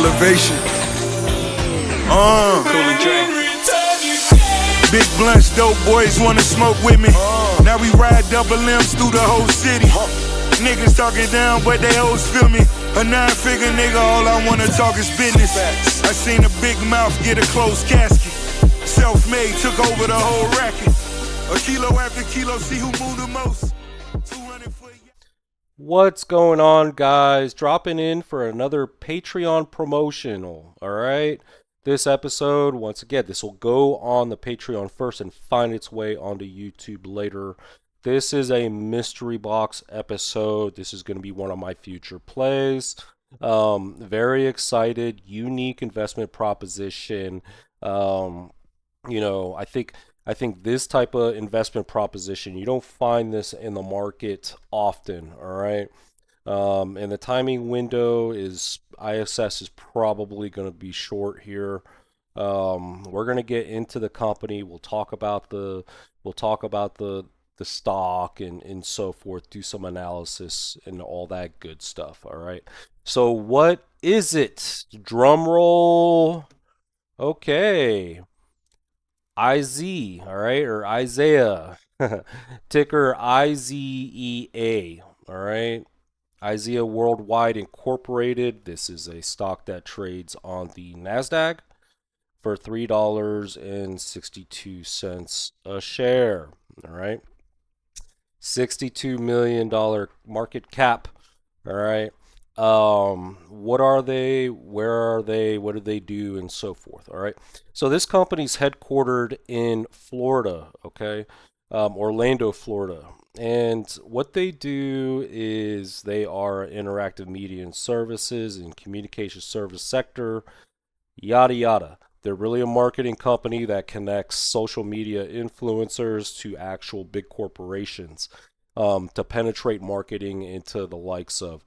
elevation. Big blunts, dope boys wanna smoke with me. Now we ride double M's through the whole city. Niggas talking down, but they always feel me. A 9-figure nigga, all I wanna talk is business. I seen a big mouth get a closed casket. Self-made, took over the whole racket. A kilo after kilo, see who moved the most. 200 for What's going on, guys? Dropping in for another Patreon promotional, all right? This episode, once again, this will go on the Patreon first and find its way onto YouTube later. This is a mystery box episode. This is going to be one of my future plays. Very excited, unique investment proposition. I think this type of investment proposition, you don't find this in the market often, all right? And the timing window is, ISS is probably going to be short here. We're going to get into the company. We'll talk about the stock and so forth, do some analysis and all that good stuff, all right? So what is it? Drum roll. Okay. IZ, all right, or Isaiah, ticker IZEA, all right. Isaiah Worldwide Incorporated. This is a stock that trades on the NASDAQ for $3.62 a share, all right. $62 million market cap, all right. What are they? Where are they? What do they do? And so forth. All right. So this company's headquartered in Florida, okay, Orlando, Florida. And what they do is they are interactive media and services and communication service sector, yada yada. They're really a marketing company that connects social media influencers to actual big corporations to penetrate marketing into the likes of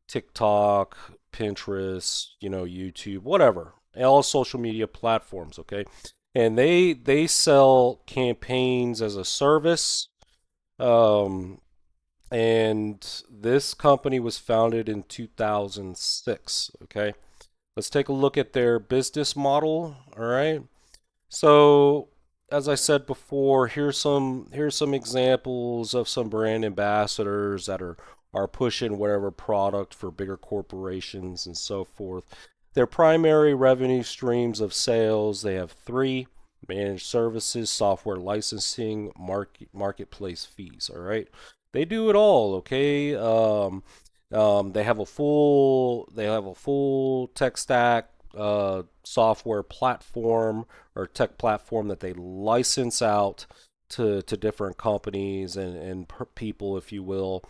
TikTok, Pinterest, YouTube, whatever, all social media platforms, okay? And they sell campaigns as a service. And this company was founded in 2006, okay? Let's take a look at their business model, all right? So, as I said before, here's some examples of some brand ambassadors that are pushing whatever product for bigger corporations and so forth. Their primary revenue streams of sales, they have three: managed services, software licensing, marketplace fees, all right? They do it all, okay? They have a full tech stack, software platform or tech platform that they license out to different companies and people, if you will,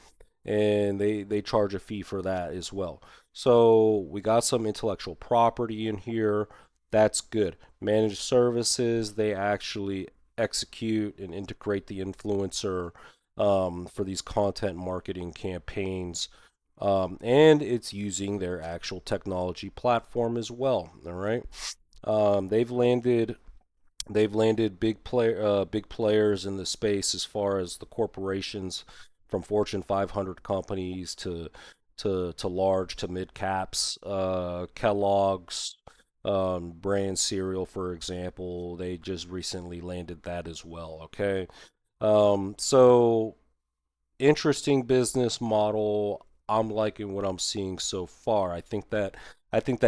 and they charge a fee for that as well. So we got some intellectual property in here. That's good. Managed services, they actually execute and integrate the influencer for these content marketing campaigns. And it's using their actual technology platform as well. All right. They've landed big players in the space as far as the corporations, from Fortune 500 companies to large to mid caps. Kellogg's brand cereal, for example, they just recently landed that as well. Okay. So interesting business model. I'm liking what I'm seeing so far. I think that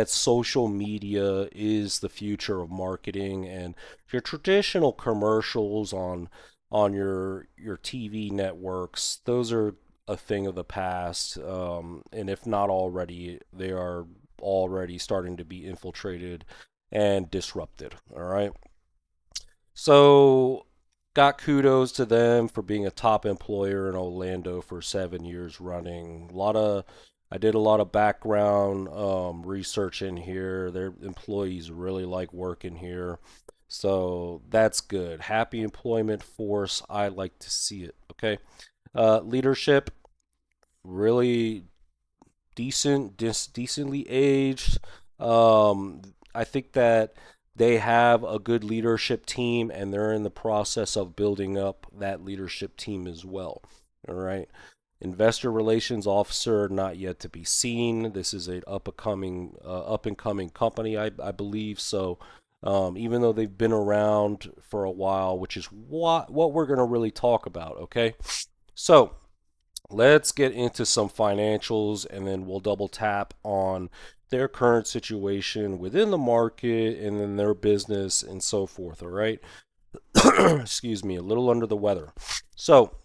social media is the future of marketing, and your traditional commercials on your TV networks, those are a thing of the past. And if not already, they are already starting to be infiltrated and disrupted. All right. So got kudos to them for being a top employer in Orlando for 7 years running. I did a lot of background research in here. Their employees really like working here, so that's good. Happy employment force. I like to see it. Okay, leadership really decently aged. I think that they have a good leadership team, and they're in the process of building up that leadership team as well. All right. Investor relations officer, not yet to be seen. This is an up and coming company, I believe. So, even though they've been around for a while, which is what we're going to really talk about. Okay, so let's get into some financials, and then we'll double tap on their current situation within the market, and then their business and so forth. All right. Excuse me, a little under the weather. So,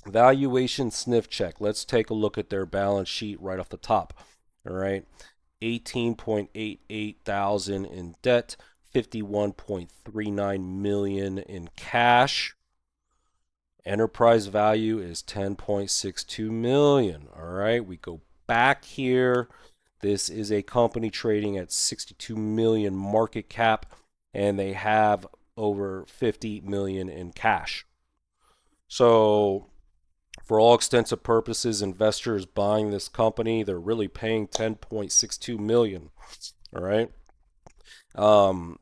valuation sniff check. Let's take a look at their balance sheet right off the top. All right. 18.88 thousand in debt, 51.39 million in cash. Enterprise value is 10.62 million. All right. We go back here. This is a company trading at 62 million market cap, and they have over 50 million in cash. So, for all extensive purposes, investors buying this company, they're really paying 10.62 million. All right.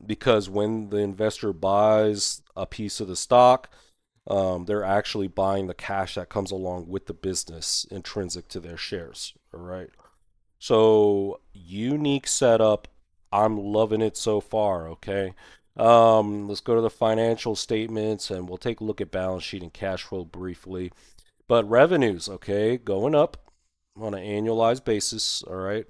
Because when the investor buys a piece of the stock, they're actually buying the cash that comes along with the business intrinsic to their shares. All right. So, unique setup. I'm loving it so far. Okay. Let's go to the financial statements, and we'll take a look at balance sheet and cash flow briefly. But revenues, okay, going up on an annualized basis. All right.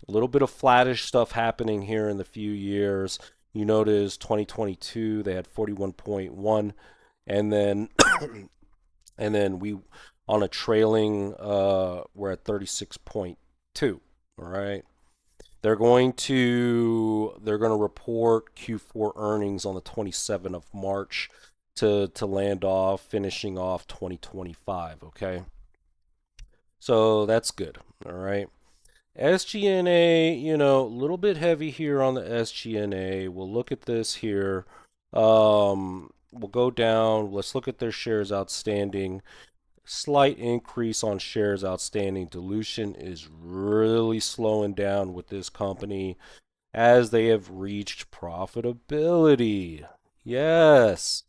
A little bit of flattish stuff happening here in the few years. You notice 2022 they had 41.1, and then and then we on a trailing we're at 36.2. All right. They're going to report Q4 earnings on the 27th of March to land off finishing off 2025, okay? So that's good. All right. SG&A, a little bit heavy here on the SG&A. We'll look at this here. We'll go down. Let's look at their shares outstanding. Slight increase on shares outstanding. Dilution is really slowing down with this company as they have reached profitability. Yes.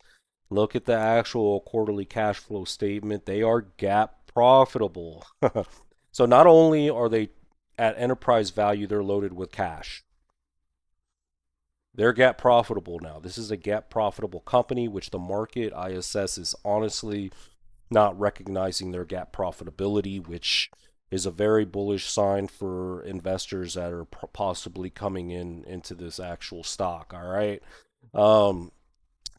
Look at the actual quarterly cash flow statement. They are GAAP profitable. So not only are they at enterprise value, they're loaded with cash. They're GAAP profitable now. This is a GAAP profitable company, which the market ISS is honestly not recognizing their GAAP profitability, which is a very bullish sign for investors that are possibly coming into this actual stock. All right.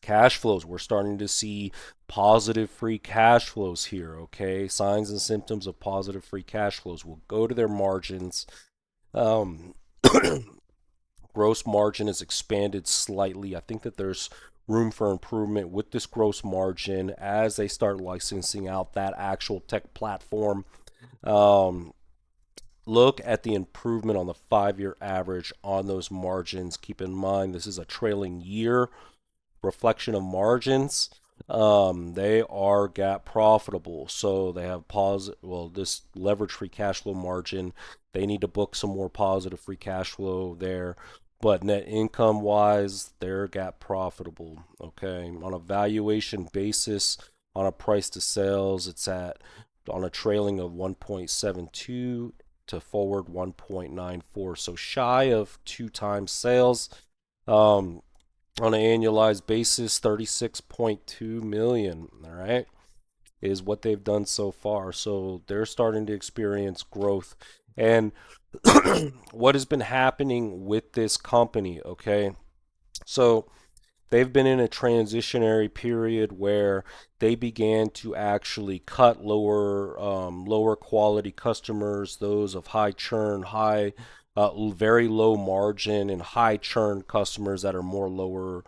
Cash flows, we're starting to see positive free cash flows here. Okay, signs and symptoms of positive free cash flows. We'll go to their margins. um, Gross margin has expanded slightly. I think that there's room for improvement with this gross margin as they start licensing out that actual tech platform. um, Look at the improvement on the 5-year average on those margins. Keep in mind this is a trailing year reflection of margins. They are GAAP profitable, so they have this leverage free cash flow margin. They need to book some more positive free cash flow there. But net income wise, they're GAAP profitable. Okay, on a valuation basis, on a price to sales, it's at on a trailing of 1.72 to forward 1.94, so shy of 2 times sales. Um, on an annualized basis, 36.2 million. All right, is what they've done so far. So they're starting to experience growth. And what has been happening with this company? Okay, so they've been in a transitionary period where they began to actually cut lower quality customers, those of high churn, very low margin, and high churn customers that are more lower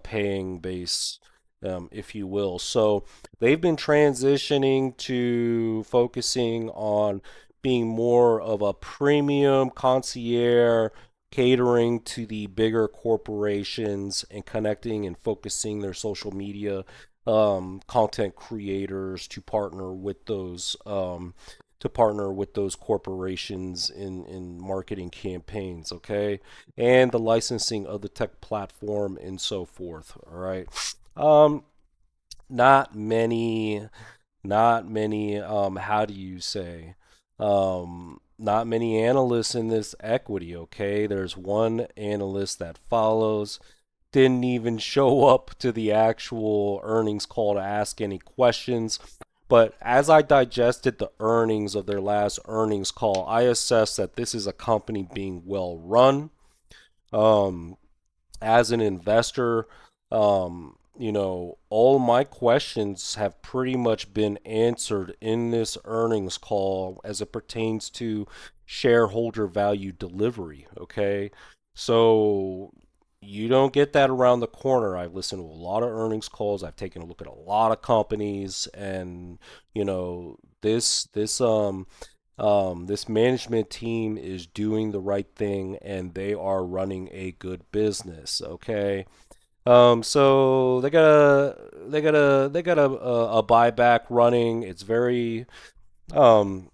paying base, if you will. So they've been transitioning to focusing on being more of a premium concierge, catering to the bigger corporations and connecting and focusing their social media content creators to partner with those corporations in marketing campaigns, okay, and the licensing of the tech platform and so forth. All right. um not many not many, how do you say, not many analysts in this equity, okay? There's one analyst that follows, didn't even show up to the actual earnings call to ask any questions. But as I digested the earnings of their last earnings call, I assessed that this is a company being well run. Um, as an investor, all my questions have pretty much been answered in this earnings call as it pertains to shareholder value delivery. Okay. So you don't get that around the corner. I've listened to a lot of earnings calls. I've taken a look at a lot of companies, and this management team is doing the right thing and they are running a good business. Okay. So they got a buyback running. It's very um,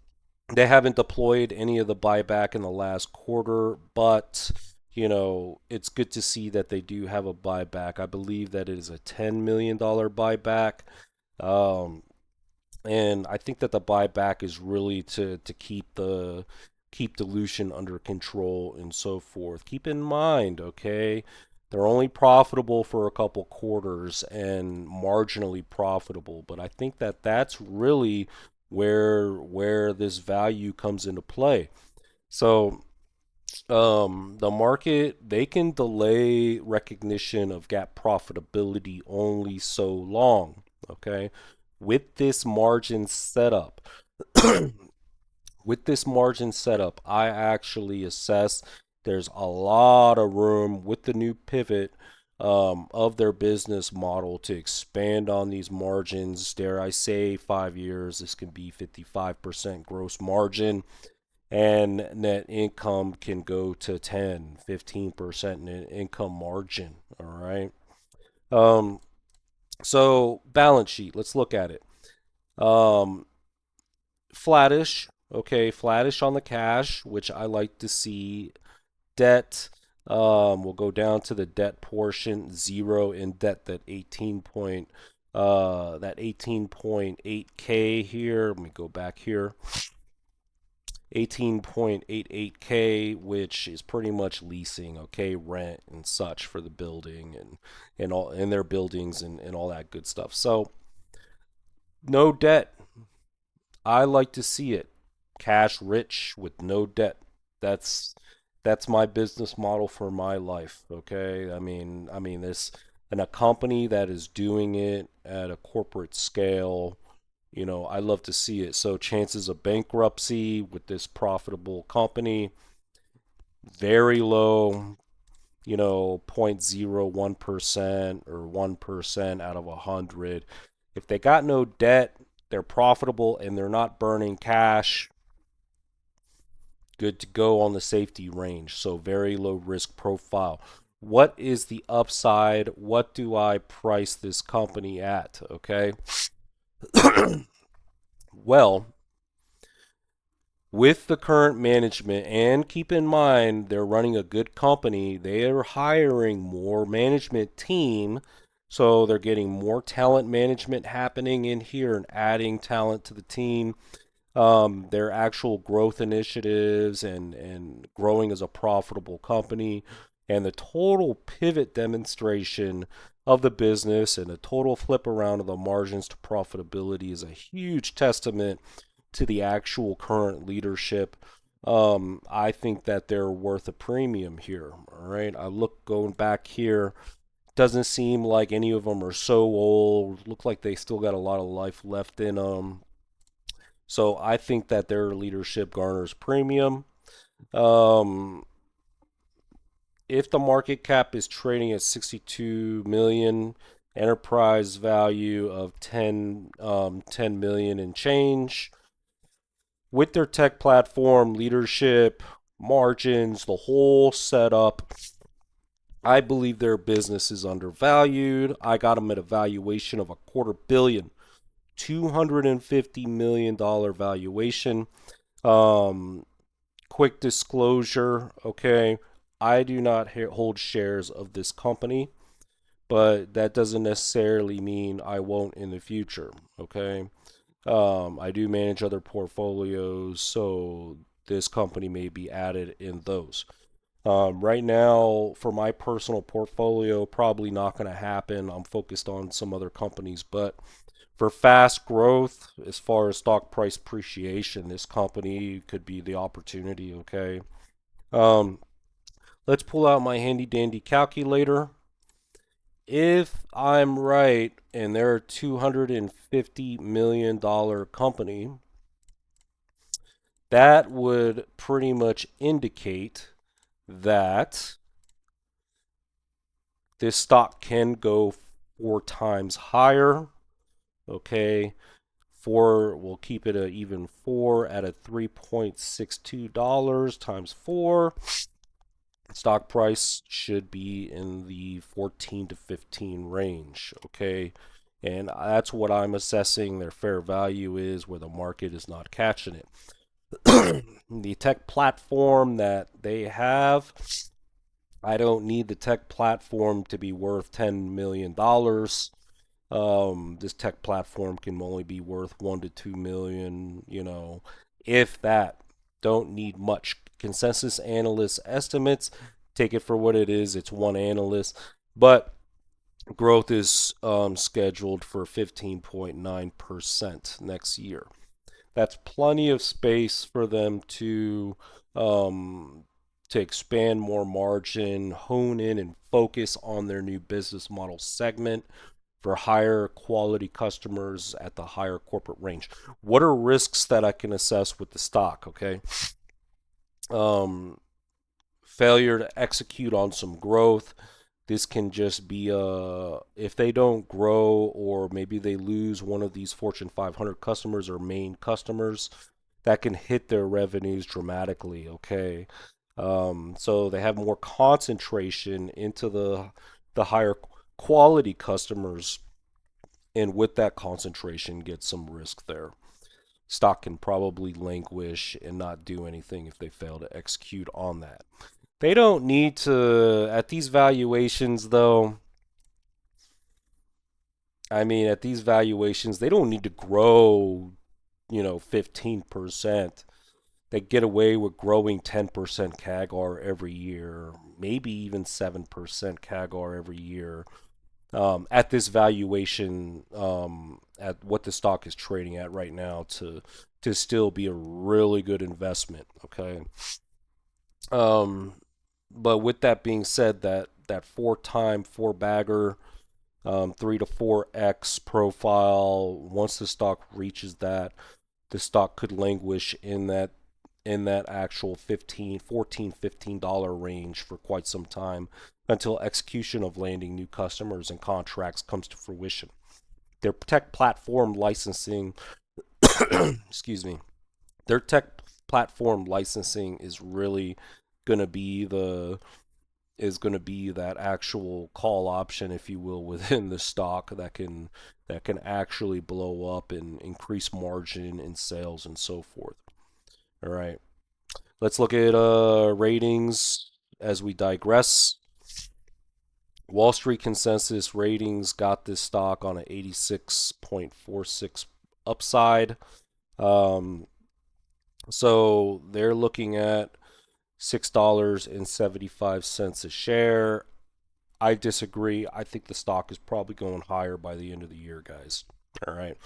they haven't deployed any of the buyback in the last quarter, but it's good to see that they do have a buyback. I believe that it is a $10 million buyback. Um, and I think that the buyback is really to keep dilution under control and so forth. Keep in mind, okay, they're only profitable for a couple quarters and marginally profitable, but I think that that's really where this value comes into play. So the market, they can delay recognition of gap profitability only so long. Okay, with this margin setup, with this margin setup, I actually assess there's a lot of room with the new pivot of their business model to expand on these margins. Dare I say, 5 years, this can be 55% gross margin, and net income can go to 10, 15% net income margin. All right. Um, so balance sheet, let's look at it. Um, Flattish, okay, flattish on the cash, which I like to see. Debt, we'll go down to the debt portion, zero in debt. That 18.8K here. Let me go back here. 18.88K, which is pretty much leasing, okay, rent and such for the building and all in their buildings and all that good stuff. So no debt. I like to see it. Cash rich with no debt. That's that's my business model for my life, okay? I mean this in a company that is doing it at a corporate scale, I love to see it. So chances of bankruptcy with this profitable company, very low, 0.01% or 1% out of 100. If they got no debt, they're profitable and they're not burning cash, good to go on the safety range. So very low risk profile. What is the upside? What do I price this company at? Okay. Well, with the current management, and keep in mind they're running a good company, they are hiring more management team, so they're getting more talent management happening in here and adding talent to the team. Their actual growth initiatives and growing as a profitable company, and the total pivot demonstration of the business and the total flip around of the margins to profitability is a huge testament to the actual current leadership. I think that they're worth a premium here. All right, I look going back here. Doesn't seem like any of them are so old. Look like they still got a lot of life left in them. So I think that their leadership garners premium. Um, if the market cap is trading at 62 million, enterprise value of 10 million and change, with their tech platform, leadership, margins, the whole setup, I believe their business is undervalued. I got them at a valuation of a quarter billion, $250 million valuation. Um, Quick disclosure, okay, I do not hold shares of this company, but that doesn't necessarily mean I won't in the future, okay? I do manage other portfolios, so this company may be added in those. Right now, for my personal portfolio, probably not going to happen. I'm focused on some other companies, but for fast growth, as far as stock price appreciation, this company could be the opportunity. Okay. Um, let's pull out my handy dandy calculator. If I'm right and they're a $250 million company, that would pretty much indicate that this stock can go 4 times higher. Okay. We'll keep it an even 4 at a $3.62 times 4. Stock price should be in the 14 to 15 range. Okay. And that's what I'm assessing their fair value is, where the market is not catching it. The tech platform that they have, I don't need the tech platform to be worth $10 million. This tech platform can only be worth 1 to 2 million, if that. Don't need much. Consensus analyst estimates, take it for what it is. It's one analyst, but growth is scheduled for 15.9% next year. That's plenty of space for them um, to expand more margin, hone in and focus on their new business model segment for higher quality customers at the higher corporate range. What are risks that I can assess with the stock? Okay. Um, Failure to execute on some growth. This can just be if they don't grow, or maybe they lose one of these Fortune 500 customers or main customers, that can hit their revenues dramatically. Okay. So they have more concentration into the higher quality customers, and with that concentration, get some risk there. Stock can probably languish and not do anything if they fail to execute on that. They don't need to, at these valuations, though. I mean, at these valuations, they don't need to grow, 15%. They get away with growing 10% CAGR every year, maybe even 7% CAGR every year. At this valuation, at what the stock is trading at right now, to still be a really good investment. Okay. Um, but with that being said, that four bagger, 3 to 4x profile. Once the stock reaches that, the stock could languish in that actual 15, 14, $15 range for quite some time until execution of landing new customers and contracts comes to fruition. Their tech platform licensing, excuse me, their tech platform licensing is really going to be that actual call option, if you will, within the stock that can actually blow up and increase margin and sales and so forth. All right. Let's look at ratings as we digress. Wall Street consensus ratings got this stock on an 86.46 upside. Um, so they're looking at $6.75 a share. I disagree. I think the stock is probably going higher by the end of the year, guys. All right.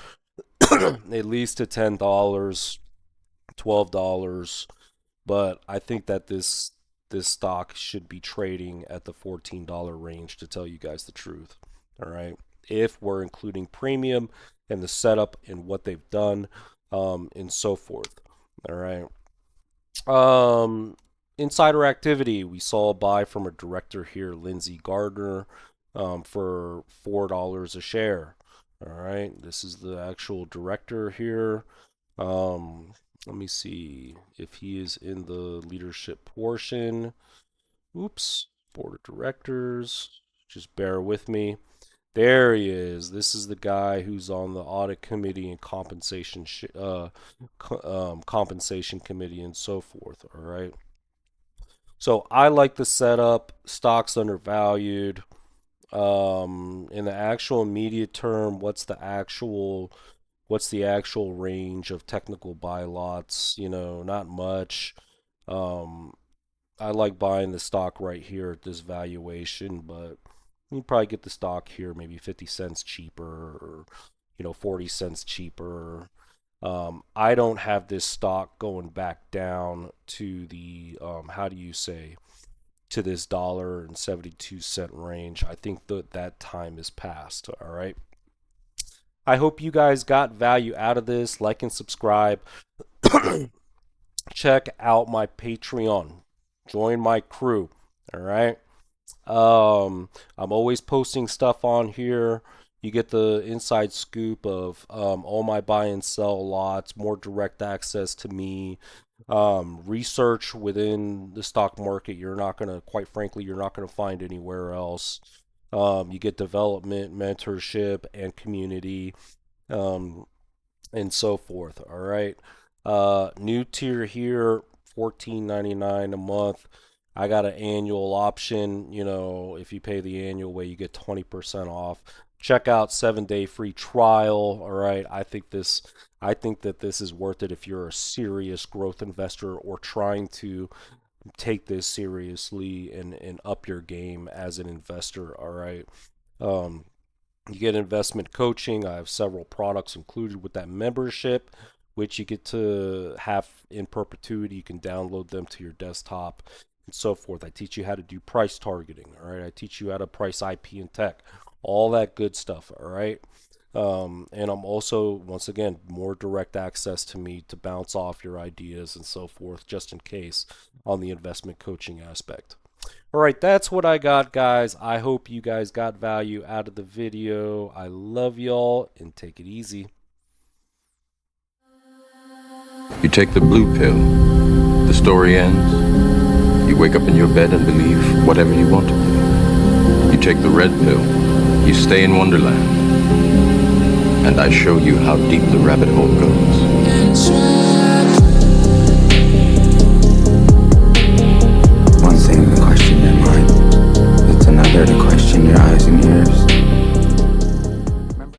At least to $10, $12. But I think that this stock should be trading at the $14 range, to tell you guys the truth. All right. If we're including premium and the setup and what they've done, and so forth. All right. Insider activity. We saw a buy from a director here, Lindsay Gardner, for $4 a share. All right. This is the actual director here. Let me see if he is in the leadership portion. Oops, board of directors. Just bear with me. There he is. This is the guy who's on the audit committee and compensation committee and so forth. All right. So I like the setup. Stock's undervalued. In the actual immediate term, what's the actual what's the actual range of technical buy lots? Not much. Um, I like buying the stock right here at this valuation, but you probably get the stock here maybe 50 cents cheaper, or 40 cents cheaper. I don't have this stock going back down to the how do you say, to this $1.72 range. I think that time is past. All right. I hope you guys got value out of this. Like and subscribe. Check out my Patreon. Join my crew. All right. I'm always posting stuff on here. You get the inside scoop of all my buy and sell lots, more direct access to me, research within the stock market. Quite frankly, you're not gonna find anywhere else. You get development, mentorship, and community, um, and so forth. All right. New tier here, $14.99 a month. I got an annual option. If you pay the annual way, you get 20% off. Check out 7-day free trial. All right. I think that this is worth it if you're a serious growth investor or trying to take this seriously and up your game as an investor. All right. You get investment coaching. I have several products included with that membership, which you get to have in perpetuity. You can download them to your desktop and so forth. I teach you how to do price targeting. All right. I teach you how to price IP and tech, all that good stuff. All right. And I'm also, once again, more direct access to me to bounce off your ideas and so forth, just in case, on the investment coaching aspect. All right, that's what I got, guys. I hope you guys got value out of the video. I love y'all, and take it easy. You take the blue pill, the story ends. You wake up in your bed and believe whatever you want to believe. You take the red pill, you stay in Wonderland, and I show you how deep the rabbit hole goes.